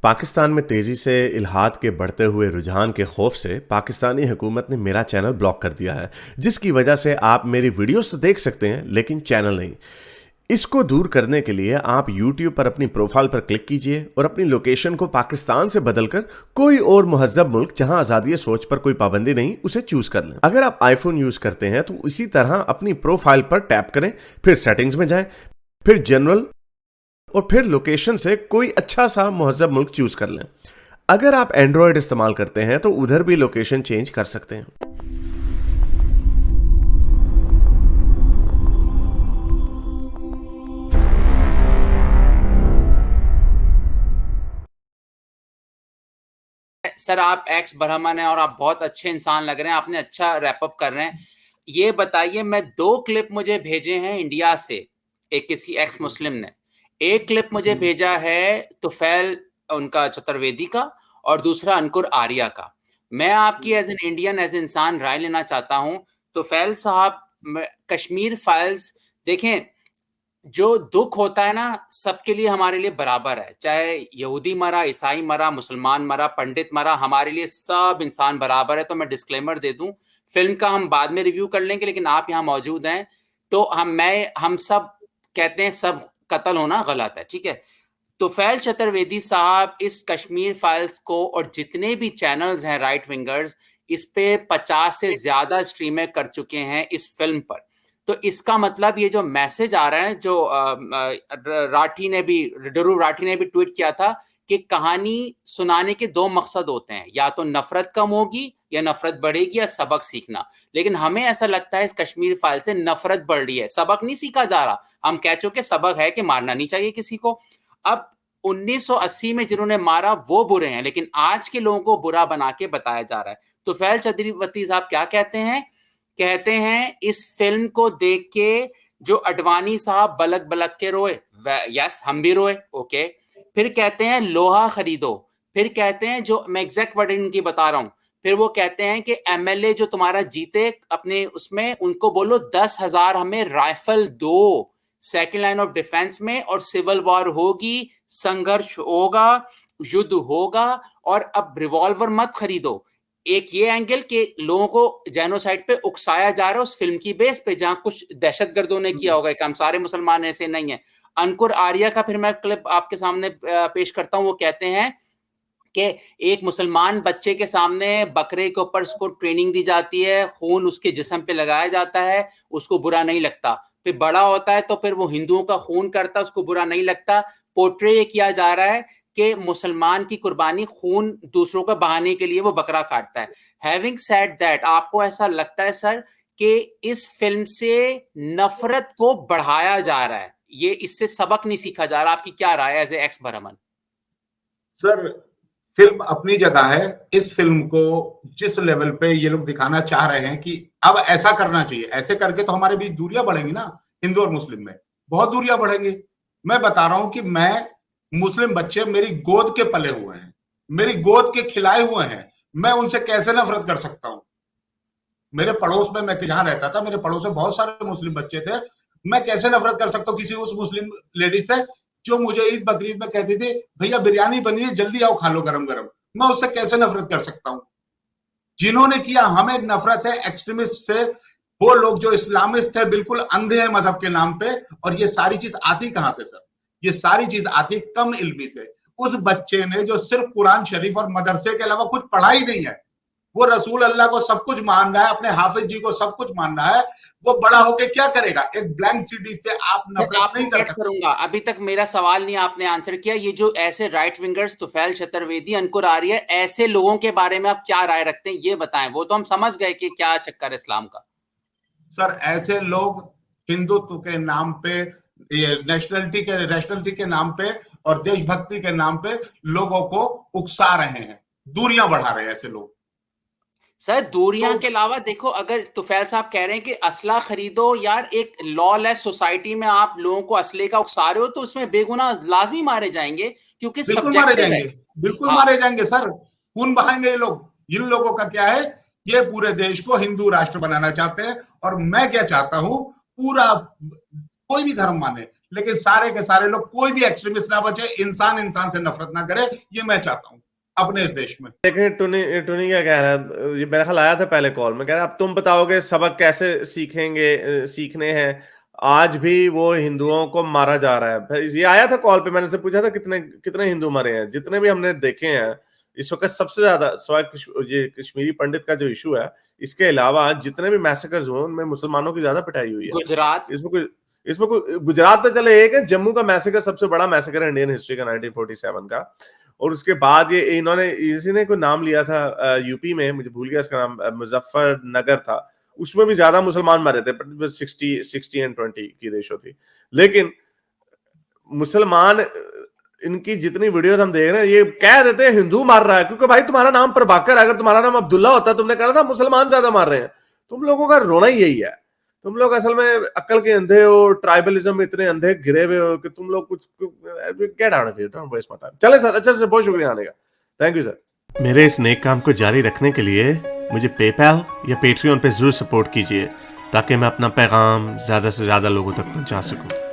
पाकिस्तान में तेजी से इल्हाद के बढ़ते हुए रुझान के खौफ से पाकिस्तानी हुकूमत ने मेरा चैनल ब्लॉक कर दिया है, जिसकी वजह से आप मेरी वीडियोस तो देख सकते हैं लेकिन चैनल नहीं। इसको दूर करने के लिए आप YouTube पर अपनी प्रोफाइल पर क्लिक कीजिए और अपनी लोकेशन को पाकिस्तान से बदलकर कोई और महज़्ज़ब मुल्क जहां आज़ादी सोच पर कोई पाबंदी नहीं उसे चूज कर लें। अगर आप आईफोन यूज करते हैं तो इसी तरह अपनी प्रोफाइल पर टैप करें, फिर सेटिंग्स में जाएं, फिर जनरल और फिर लोकेशन से कोई अच्छा सा महज़्ज़ब मुल्क चूज कर लें। अगर आप एंड्रॉयड इस्तेमाल करते हैं तो उधर भी लोकेशन चेंज कर सकते हैं। सर आप एक्स ब्राह्मण हैं और आप बहुत अच्छे इंसान लग रहे हैं, आपने अच्छा रैपअप कर रहे हैं। ये बताइए, मैं 2 क्लिप मुझे भेजे हैं इंडिया से, एक किसी एक्स मुस्लिम ने। एक क्लिप मुझे भेजा है तुफैल उनका चतुर्वेदी का और दूसरा अंकुर आर्या का। मैं आपकी एज एन इंडियन, एज इंसान राय लेना चाहता हूं। तुफैल साहब, कश्मीर फाइल्स देखें, जो दुख होता है ना सबके लिए हमारे लिए बराबर है, चाहे यहूदी मरा, ईसाई मरा, मुसलमान मरा, पंडित मरा, हमारे लिए सब इंसान बराबर है। तो मैं डिस्क्लेमर दे दूं, फिल्म का हम बाद में रिव्यू कर लेंगे, लेकिन आप यहाँ मौजूद हैं तो हम सब कहते हैं सब कत्ल होना गलत है, ठीक है। तुफैल चतुर्वेदी साहब इस कश्मीर फाइल्स को और जितने भी चैनल्स हैं राइट विंगर्स, इस पे 50 से ज्यादा स्ट्रीमें कर चुके हैं इस फिल्म पर। तो इसका मतलब ये जो मैसेज आ रहा है, जो ड्रू राठी ने भी ट्वीट किया था कि कहानी सुनाने के 2 मकसद होते हैं, या तो नफरत कम होगी या नफरत बढ़ेगी या सबक सीखना। लेकिन हमें ऐसा लगता है इस कश्मीर फाइल से नफरत बढ़ रही है, सबक नहीं सीखा जा रहा। हम कह चुके सबक है कि मारना नहीं चाहिए किसी को। अब 1980 में जिन्होंने मारा वो बुरे हैं, लेकिन आज के लोगों को बुरा बना के बताया जा रहा है। तो फैल चतुर्वेदी साहब क्या कहते हैं? कहते हैं इस फिल्म को देख के जो अडवाणी साहब बलक बलक के रोए, यस हम भी रोए, ओके। फिर कहते हैं लोहा खरीदो। फिर कहते हैं, जो मैं एग्जैक्ट वर्ड इनकी बता रहा हूं, फिर वो कहते हैं कि एमएलए जो तुम्हारा जीते अपने उसमें, उनको बोलो 10,000 हमें राइफल दो, सेकेंड लाइन ऑफ डिफेंस में, और सिविल वॉर होगी, संघर्ष होगा, युद्ध होगा, और अब रिवॉल्वर मत खरीदो। एक ये एंगल के लोगों को जेनोसाइड पे उकसाया जा रहा है उस फिल्म की बेस पे, जहां कुछ दहशतगर्दों ने किया होगा कि हम सारे मुसलमान ऐसे नहीं है। अंकुर आर्या का फिर मैं क्लिप आपके सामने पेश करता हूं। वो कहते हैं कि एक मुसलमान बच्चे के सामने बकरे के ऊपर उसको ट्रेनिंग दी जाती है, खून उसके जिस्म पे लगाया जाता है, उसको बुरा नहीं लगता। फिर बड़ा होता है तो फिर वो हिंदुओं का खून करता है, उसको बुरा नहीं लगता। पोर्ट्रे ये किया जा रहा है कि मुसलमान की कुर्बानी खून दूसरों का बहाने के लिए वो बकरा काटता है। हैविंग सेड दैट, आपको ऐसा लगता है सर कि इस फिल्म से नफरत को बढ़ाया जा रहा है, ये इससे सबक नहीं सीखा जा रहा? आपकी क्या राय है as a ex Burman? Sir, film अपनी जगह है। इस फिल्म को जिस लेवल पे ये लोग दिखाना चाह रहे हैं कि अब ऐसा करना चाहिए, ऐसे करके तो हमारे बीच दूरियां बढ़ेंगी ना, हिंदू और मुस्लिम में बहुत दूरियां बढ़ेंगी। मैं बता रहा हूं कि मैं मुस्लिम बच्चे मेरी गोद के पले हुए हैं, मेरी गोद के खिलाए हुए हैं, मैं उनसे कैसे नफरत कर सकता हूं? मेरे पड़ोस में, मैं जहां रहता था, मेरे पड़ोस में बहुत सारे मुस्लिम बच्चे थे। मैं कैसे नफरत कर सकता हूँ किसी उस मुस्लिम लेडी से जो मुझे ईद बकरीद में कहती थी भैया बिरयानी बनी है जल्दी आओ खा लो गरम गरम? मैं उससे कैसे नफरत कर सकता हूँ? जिन्होंने किया, हमें नफरत है एक्सट्रीमिस्ट से, वो लोग जो इस्लामिस्ट है, बिल्कुल अंधे हैं मजहब के नाम पे। और ये सारी चीज आती कहां से सर? ये सारी चीज आती कम इल्मी से। उस बच्चे ने जो सिर्फ कुरान शरीफ और मदरसे के अलावा कुछ पढ़ा ही नहीं है, वो रसूल अल्लाह को सब कुछ मान रहा है, अपने हाफिज जी को सब कुछ मान रहा है, वो बड़ा होके क्या करेगा? एक ब्लैंक सीडी से आप नफरत आपको नहीं कर कट सकते। करूंगा, अभी तक मेरा सवाल नहीं आपने आंसर किया। ये जो ऐसे राइट विंगर्स तुफैल चतुर्वेदी, अंकुर आर्य, ऐसे लोगों के बारे में आप क्या राय रखते हैं ये बताएं। वो तो हम समझ गए कि क्या चक्कर है इस्लाम का। सर, ऐसे लोग हिंदुत्व के नाम पे, ये नेशनलिटी के नाम पे और देशभक्ति के नाम पे लोगों को उकसा रहे हैं, दूरियां बढ़ा रहे हैं ऐसे लोग। सर तो दूरियां के अलावा देखो, अगर तुफैल साहब कह रहे हैं कि असला खरीदो, यार एक लॉलेस सोसाइटी में आप लोगों को असले का उकसा रहे हो तो उसमें बेगुनाह लाजमी मारे जाएंगे, क्योंकि बिल्कुल मारे सब्जेक्टिव है। जाएंगे, बिल्कुल हाँ, मारे जाएंगे सर। खून बहाएंगे ये लोग। इन लोगों का क्या है? ये पूरे देश को हिंदू राष्ट्र बनाना चाहते हैं। और मैं क्या चाहता हूं? पूरा कोई भी धर्म माने, लेकिन सारे के सारे लोग, कोई भी एक्सट्रीमिस्ट ना बचे, इंसान इंसान से नफरत ना करे, ये मैं चाहता हूँ अपने इस देश में। देखें टुनी क्या कह रहा है, ये मेरा ख्याल आया था पहले कॉल में, कह रहा है अब तुम बताओगे सबक कैसे सीखने हैं, आज भी वो हिंदुओं को मारा जा रहा है। फिर ये आया था कॉल पे, मैंने से पूछा था कितने हिंदू मरे हैं, जितने भी हमने देखे हैं इस वक्त सबसे ज्यादा ये कश्मीरी पंडित का जो इशू है, इसके अलावा जितने भी मैसेकर्स हुए उनमें मुसलमानों की ज्यादा पिटाई हुई है। गुजरात, इसमें कोई गुजरात तो चले एक है, जम्मू का मैसेकर सबसे बड़ा मैसेकर है इंडियन हिस्ट्री का 1947 का। और उसके बाद ये इन्होंने इसी ने कोई नाम लिया था यूपी में, मुझे भूल गया इसका नाम, मुजफ्फरनगर था, उसमें भी ज्यादा मुसलमान मरे थे, 60 एंड 20 की रेशो थी। लेकिन मुसलमान, इनकी जितनी वीडियोस हम देख रहे हैं, ये कह देते हैं हिंदू मार रहा है, क्योंकि भाई तुम्हारा नाम प्रभाकर, अगर तुम्हारा नाम अब्दुल्ला होता तुमने कहना था मुसलमान ज्यादा मार रहे हैं। तुम लोगों का रोना ही यही है, तुम लोग असल में अक्ल के अंधे हो, ट्राइबलिज्म में इतने अंधे घिरे हुए हो कि तुम लोग कुछ get out of here, don't waste my time. चले सर, अच्छा सर, बहुत शुक्रिया आने का, थैंक यू सर। मेरे इस नेक काम को जारी रखने के लिए मुझे पेपैल या पेट्रियन पे जरूर सपोर्ट कीजिए, ताकि मैं अपना पैगाम ज्यादा से ज्यादा लोगों तक पहुंचा सकूं।